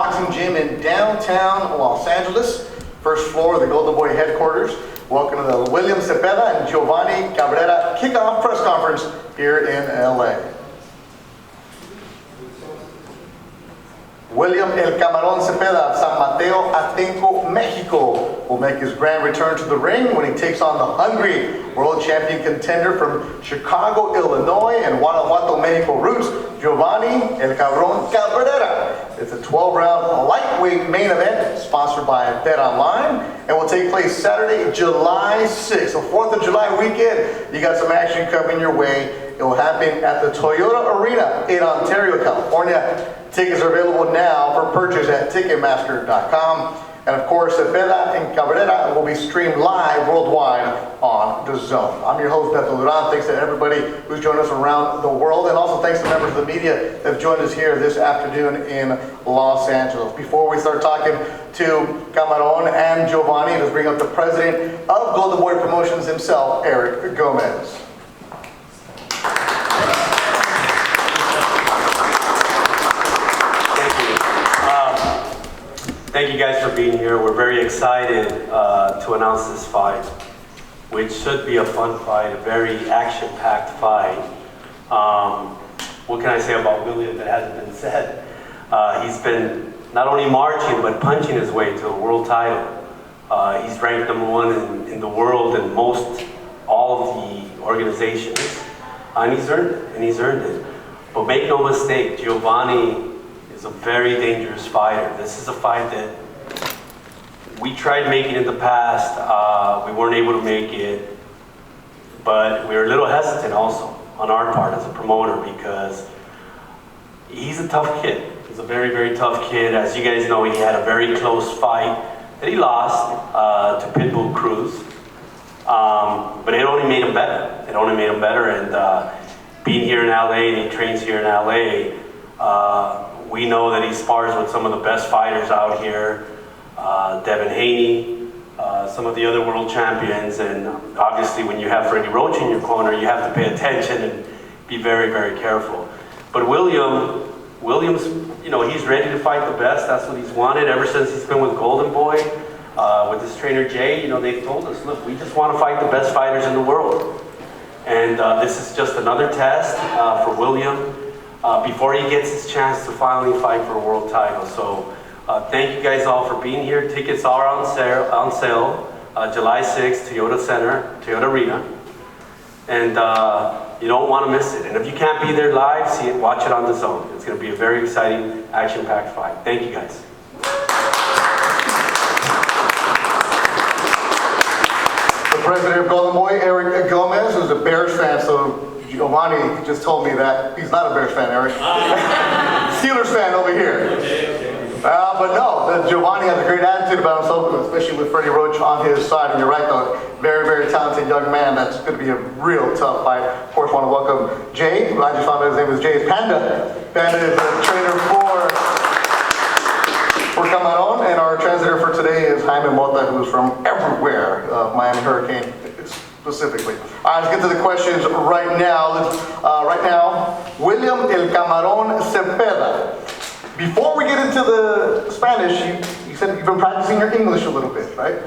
boxing gym in downtown Los Angeles, first floor of the Golden Boy headquarters. Welcome to the William Zepeda and Giovanni Cabrera kickoff press conference here in LA. William El Camarón Zepeda of San Mateo Atenco, Mexico will make his grand return to the ring when he takes on the hungry world champion contender from Chicago, Illinois and Guanajuato, Mexico roots, Giovanni El Cabrón Cabrera. It's a 12-round lightweight main event sponsored by Bet Online and will take place Saturday, July 6th. So 4th of July weekend, you got some action coming your way. It will happen at the Toyota Arena in Ontario, California. Tickets are available now for purchase at Ticketmaster.com. And of course, Zepeda and Cabrera will be streamed live worldwide on DAZN. I'm your host, Beto Duran. Thanks to everybody who's joined us around the world. And also thanks to members of the media that have joined us here this afternoon in Los Angeles. Before we start talking to Camarón and Giovanni, let's bring up the president of Golden Boy Promotions himself, Eric Gomez. Thank you guys for being here. We're very excited to announce this fight, which should be a fun fight, a very action-packed fight. What can I say about William that hasn't been said? He's been not only marching, but punching his way to a world title. He's ranked #1 in the world in all of the organizations, and he's earned it. But make no mistake, Giovanni is a very dangerous fighter. This is a fight that we tried making in the past. We weren't able to make it, but we were a little hesitant also on our part as a promoter because he's a tough kid. He's a very, very tough kid. As you guys know, he had a very close fight that he lost to Pitbull Cruz, but it only made him better. It only made him better, and being here in LA, and he trains here in LA, we know that he spars with some of the best fighters out here, Devin Haney, some of the other world champions, and obviously when you have Freddie Roach in your corner, you have to pay attention and be very, very careful. But William's, he's ready to fight the best. That's what he's wanted ever since he's been with Golden Boy. With his trainer Jay, they've told us, look, we just want to fight the best fighters in the world. And this is just another test for William. Before he gets his chance to finally fight for a world title. So thank you guys all for being here. Tickets are on sale July 6th, Toyota Arena. And you don't want to miss it. And if you can't be there live, watch it on DAZN. It's going to be a very exciting, action-packed fight. Thank you guys. The president of Golden Boy, Eric Gomez, who's a Bears fan, so Giovanni just told me that he's not a Bears fan, Eric. Steelers fan over here. But no, Giovanni has a great attitude about himself, especially with Freddie Roach on his side. And you're right, though, very, very talented young man. That's going to be a real tough fight. Of course, I want to welcome Jay. I just found out his name was Jay Panda. Panda is a trainer for Camarón, and our translator for today is Jaime Mota, who's from everywhere, Miami Hurricane specifically. All right, let's get to the questions right now. William El Camarón Zepeda. Before we get into the Spanish, you said you've been practicing your English a little bit, right?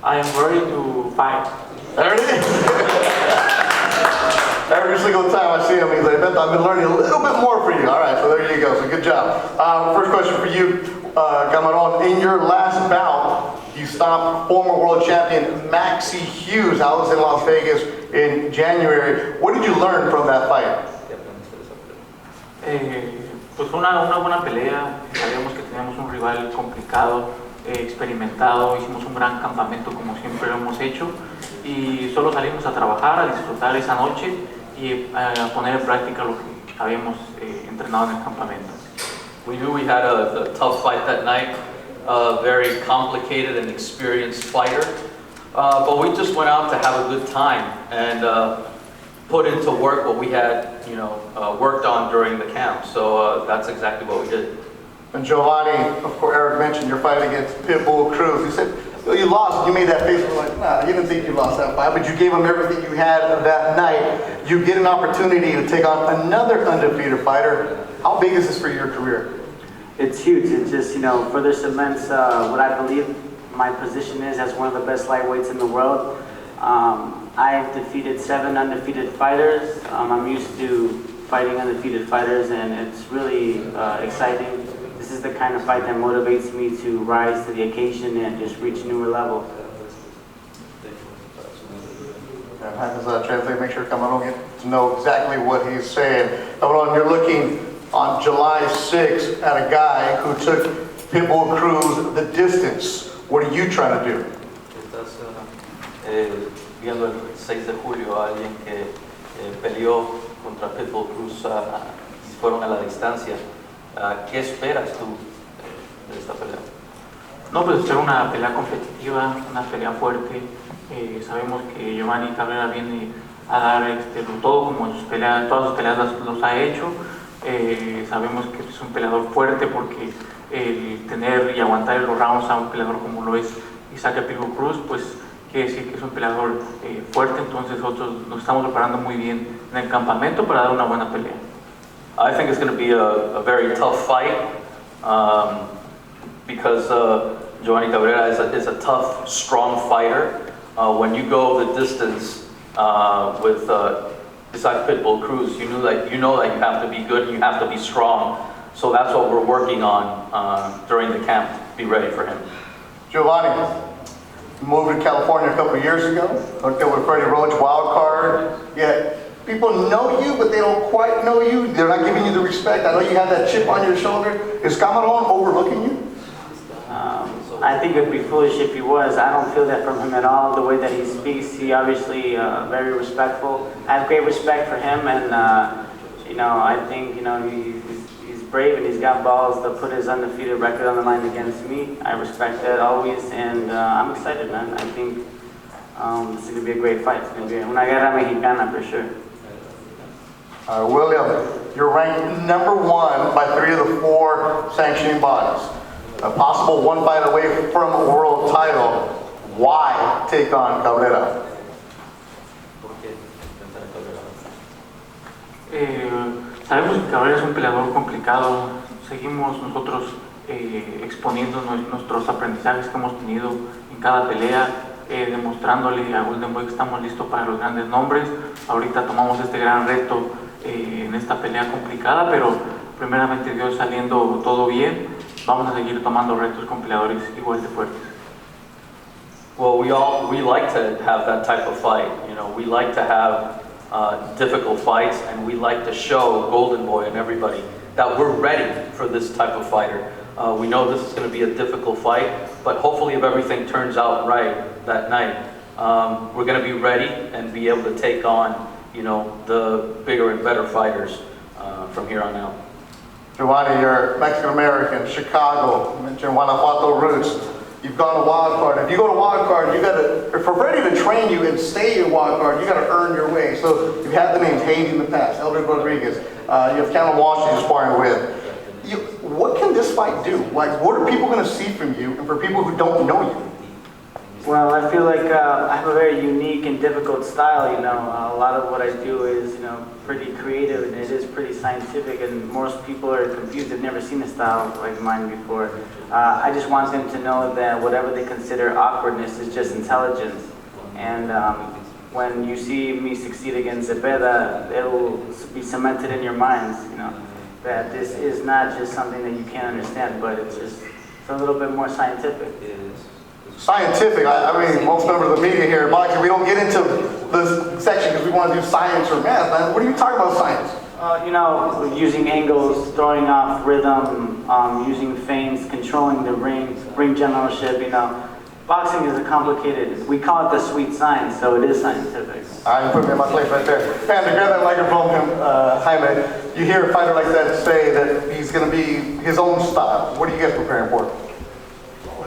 I am ready to fight. There it is. Every single time I see him, he's like, I've been learning a little bit more for you. All right, so there you go. So good job. First question for you, Camarón. In your last bout, you stopped former world champion Maxie Hughes. That was in Las Vegas in January. What did you learn from that fight? Pues fue una buena pelea. Sabíamos que teníamos un rival complicado, experimentado. Hicimos un gran campamento como siempre lo hemos hecho. Y solo salimos a trabajar, a disfrutar esa noche y a poner en práctica lo que habíamos entrenado en el campamento. We knew we had a tough fight that night, a very complicated and experienced fighter, but we just went out to have a good time and put into work what we had, worked on during the camp. So that's exactly what we did. And Giovanni, of course, Eric mentioned your fight against Pitbull Cruz. You said, well, you lost. You made that face. We're like, nah, you didn't think you lost that fight, but you gave him everything you had that night. You get an opportunity to take on another undefeated fighter. How big is this for your career? It's huge. It just, further cements what I believe my position is as one of the best lightweights in the world. I've defeated 7 undefeated fighters. I'm used to fighting undefeated fighters, and it's really exciting. This is the kind of fight that motivates me to rise to the occasion and just reach newer levels. And how does that translate? Make sure Cameron get to know exactly what he's saying. Cameron, you're looking on July 6th at a guy who took Pitbull Cruz the distance. What are you trying to do? Estás viendo el 6 de julio a alguien que peleó contra Pitbull Cruz y fueron a la distancia. ¿Qué esperas tú de esta pelea? No, pues espero una pelea competitiva, una pelea fuerte. Sabemos que Giovanni Cabrera viene a dar todo como sus peleas, todas sus peleas los ha hecho. Sabemos que es un peleador fuerte porque el tener y aguantar los rounds a un peleador como lo es Isaac Pitbull Cruz, pues quiere decir que es un peleador fuerte. Entonces nosotros nos estamos preparando muy bien en el campamento para dar una buena pelea. I think it's going to be a very tough fight because Giovanni Cabrera is a tough, strong fighter. When you go the distance with Isaac Pitbull Cruz, you know that you have to be good and you have to be strong. So that's what we're working on during the camp to be ready for him. Giovanni, you moved to California a couple of years ago. Hooked up with Freddie Roach, wild card. Yeah, people know you, but they don't quite know you. They're not giving you the respect. I know you have that chip on your shoulder. Is Cameron overlooking you? I think it would be foolish if he was. I don't feel that from him at all. The way that he speaks, he obviously very respectful. I have great respect for him, and I think he's brave and he's got balls to put his undefeated record on the line against me. I respect that always, and I'm excited, man. I think this is going to be a great fight. It's going to be una guerra mexicana for sure. William, you're ranked number 1 by 3 of the 4 sanctioning bodies. A possible 1 fight away from a world title. Why take on Cabrera? Sabemos que Cabrera es un peleador complicado. Seguimos nosotros exponiendo nuestros aprendizajes que hemos tenido en cada pelea, demostrándole a Golden Boy que estamos listos para los grandes nombres. Ahorita tomamos este gran reto en esta pelea complicada, pero primeramente Dios, saliendo todo bien, vamos a seguir tomando retos con peleadores igual de fuertes. Well, we like to have that type of fight. We like to have difficult fights, and we like to show Golden Boy and everybody that we're ready for this type of fighter. We know this is going to be a difficult fight, but hopefully if everything turns out right that night, we're going to be ready and be able to take on, the bigger and better fighters from here on out. Giovanni, you're Mexican-American, Chicago, you mentioned Guanajuato roots. You've gone to wild card. If you go to wild card, you got to, for Freddie to train you and stay in wild card, you got to earn your way. So you've had the names Hayes in the past, Elder Rodriguez. You have Cameron Walsh you're sparring with. What can this fight do? Like, what are people going to see from you, and for people who don't know you? Well, I feel like I have a very unique and difficult style. A lot of what I do is, pretty creative, and it is pretty scientific, and most people are confused. They've never seen a style like mine before. I just want them to know that whatever they consider awkwardness is just intelligence. And when you see me succeed against Zepeda, it will be cemented in your minds, that this is not just something that you can't understand, but it's a little bit more scientific. Scientific. I mean, most members of the media here in boxing, we don't get into this section because we want to do science or math. Man, what are you talking about science? Using angles, throwing off rhythm, using feints, controlling the ring generalship. Boxing is a complicated. We call it the sweet science, so it is scientific. I put me in my place right there. Man, to grab that microphone from him, Jaime, you hear a fighter like that say that he's going to be his own style. What are you guys preparing for?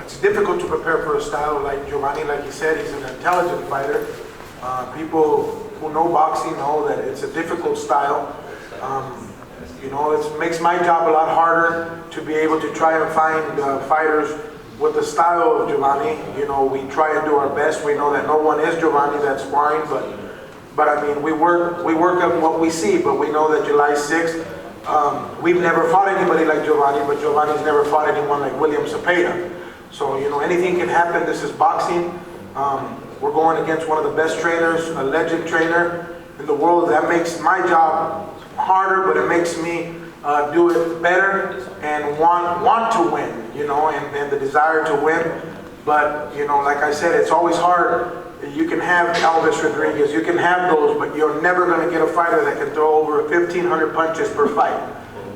It's difficult to prepare for a style like Giovanni, like he said, he's an intelligent fighter. People who know boxing know that it's a difficult style. It makes my job a lot harder to be able to try and find fighters with the style of Giovanni. We try and do our best. We know that no one is Giovanni that's sparring, but I mean, we work on what we see, but we know that July 6th, We've never fought anybody like Giovanni, but Giovanni's never fought anyone like William Zepeda. So, you know, anything can happen. This is boxing. We're going against one of the best trainers, a legend trainer in the world. That makes my job harder, but it makes me do it better and want to win, you know, and the desire to win. But, you know, like I said, it's always hard. You can have Elvis Rodriguez, you can have those, but you're never going to get a fighter that can throw over 1,500 punches per fight,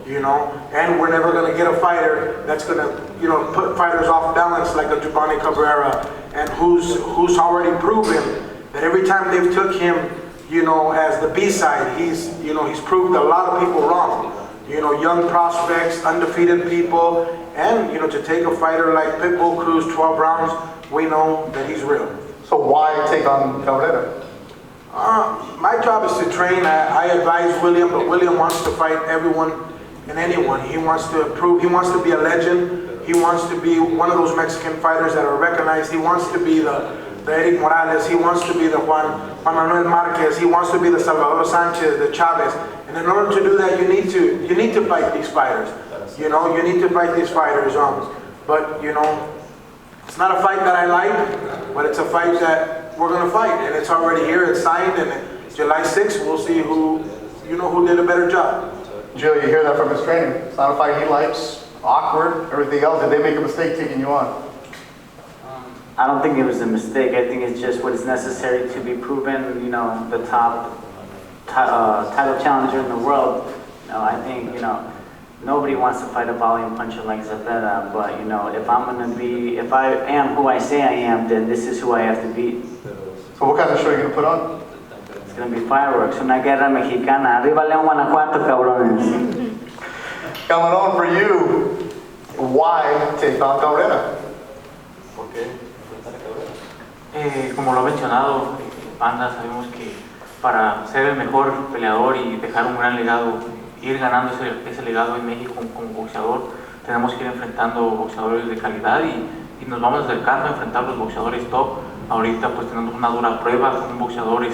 you know. And we're never going to get a fighter that's going to, you know, put fighters off balance like a Giovanni Cabrera, and who's already proven that every time they've took him, you know, as the B-side, he's proved a lot of people wrong. You know, young prospects, undefeated people, and, you know, to take a fighter like Pitbull Cruz 12 rounds, we know that he's real. So why take on Cabrera? My job is to train. I advise William, but William wants to fight everyone and anyone. He wants to prove, he wants to be a legend. He wants to be one of those Mexican fighters that are recognized. He wants to be the Eric Morales. He wants to be the Juan Manuel Marquez. He wants to be the Salvador Sanchez, the Chavez. And in order to do that, you need to fight these fighters. You know, you need to fight these fighters. But, you know, it's not a fight that I like, but it's a fight that we're going to fight. And it's already here, it's signed, and July 6th, we'll see who did a better job. Jill, you hear that from his training. It's not a fight he likes, awkward, everything else. Did they make a mistake taking you on? I don't think it was a mistake. I think it's just what is necessary to be proven, you know, the top title challenger in the world. You know, I think, you know, nobody wants to fight a volume puncher like Zepeda, but, you know, if I am who I say I am, then this is who I have to beat. So what kind of show are you going to put on? It's going to be fireworks. Una guerra mexicana. Arriba León, Guanajuato, cabrones. Coming on for you, why take on Cabrera? Como lo ha mencionado, Panda, sabemos que para ser el mejor peleador y dejar un gran legado, ir ganando ese legado en México como boxeador, tenemos que ir enfrentando boxeadores de calidad y nos vamos acercando a enfrentar los boxeadores top. Ahorita pues tenemos una dura prueba con un boxeador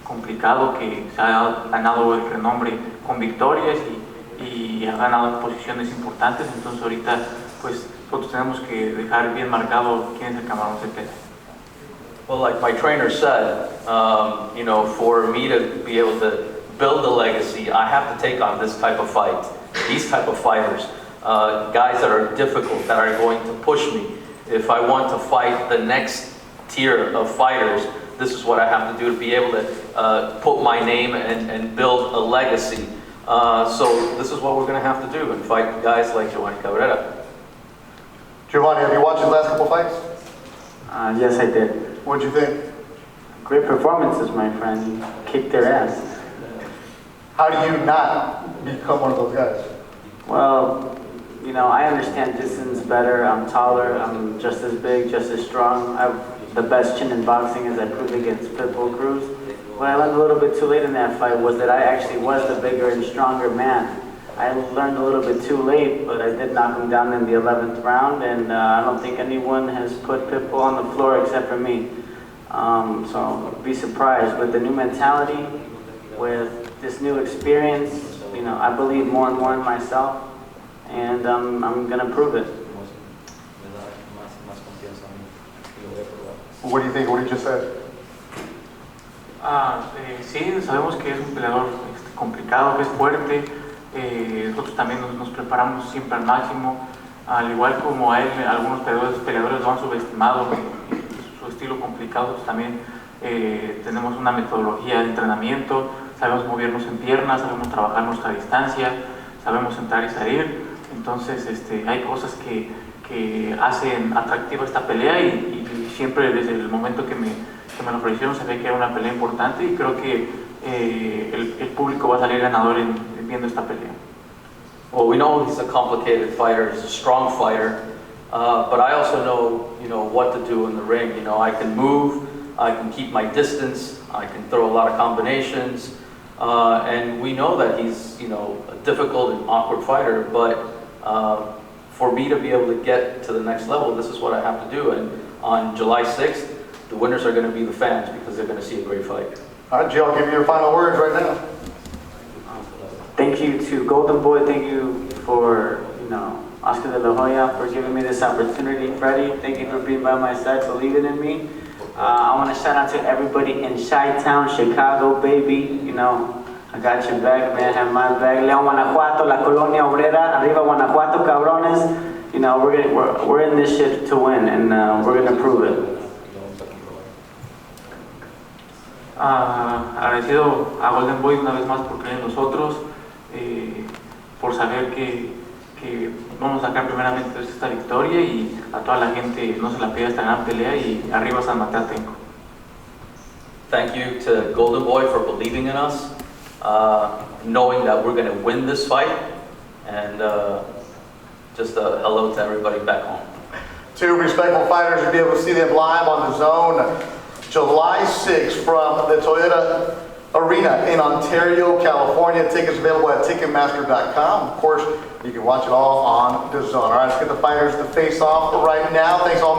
complicado que se ha ganado el renombre con victorias y ha ganado posiciones importantes. Entonces ahorita pues nosotros tenemos que dejar bien marcado quién es el camarón Zepeda. Well, like my trainer said, you know, for me to be able to build a legacy, I have to take on this type of fight, these type of fighters, guys that are difficult, that are going to push me. If I want to fight the next tier of fighters, this is what I have to do to be able to put my name and build a legacy. So this is what we're going to have to do and fight guys like Giovanni Cabrera. Giovanni, have you watched his last couple fights? Yes, I did. What'd you think? Great performances, my friend. Kicked their ass. How do you not become one of those guys? Well, you know, I understand distance better. I'm taller. I'm just as big, just as strong. I have the best chin in boxing, as I proved against Pitbull Cruz. What I learned a little bit too late in that fight was that I actually was the bigger and stronger man. I learned a little bit too late, but I did knock him down in the 11th round, and I don't think anyone has put Pitbull on the floor except for me. So be surprised with the new mentality, with this new experience. You know, I believe more and more in myself, and I'm gonna prove it. What do you think of what he just said? Sí, sabemos que es un peleador complicado, que es fuerte. Nosotros también nos preparamos siempre al máximo, al igual como a él, algunos peleadores lo han subestimado, su estilo complicado. Pues también tenemos una metodología de entrenamiento, sabemos movernos en piernas, sabemos trabajar nuestra distancia, sabemos entrar y salir. Entonces hay cosas que hacen atractiva esta pelea y siempre desde el momento que me lo ofrecieron sabía que era una pelea importante y creo que el público va a salir ganador viendo esta pelea. Well, we know he's a complicated fighter, he's a strong fighter, but I also know, you know, what to do in the ring. You know, I can move, I can keep my distance, I can throw a lot of combinations, and we know that he's, you know, a difficult and awkward fighter, but for me to be able to get to the next level, this is what I have to do, and on July 6th, the winners are going to be the fans because they're going to see a great fight. All right, Jill, I'll give you your final words right now. Thank you to Golden Boy. Thank you for, Oscar de la Hoya for giving me this opportunity. Freddie, thank you for being by my side, believing in me. I want to shout out to everybody in Chi-Town, Chicago, baby. I got your back, man. Have my back. León, Guanajuato, La Colonia Obrera, Arriba, Guanajuato, cabrones. We're in this shit to win, and we're gonna prove it. Agradecido a Golden Boy una vez más por creer en nosotros, por saber que vamos a sacar primeramente esta victoria, y a toda la gente no se la pida esta gran pelea, y arriba San Mateo Atenco. Thank you to Golden Boy for believing in us, knowing that we're going to win this fight, and just a hello to everybody back home. Two respectful fighters, you'll be able to see them live on the Zone July 6th from the Toyota Arena in Ontario, California. Tickets available at Ticketmaster.com. Of course, you can watch it all on the Zone. All right, let's get the fighters to face off right now. Thanks all.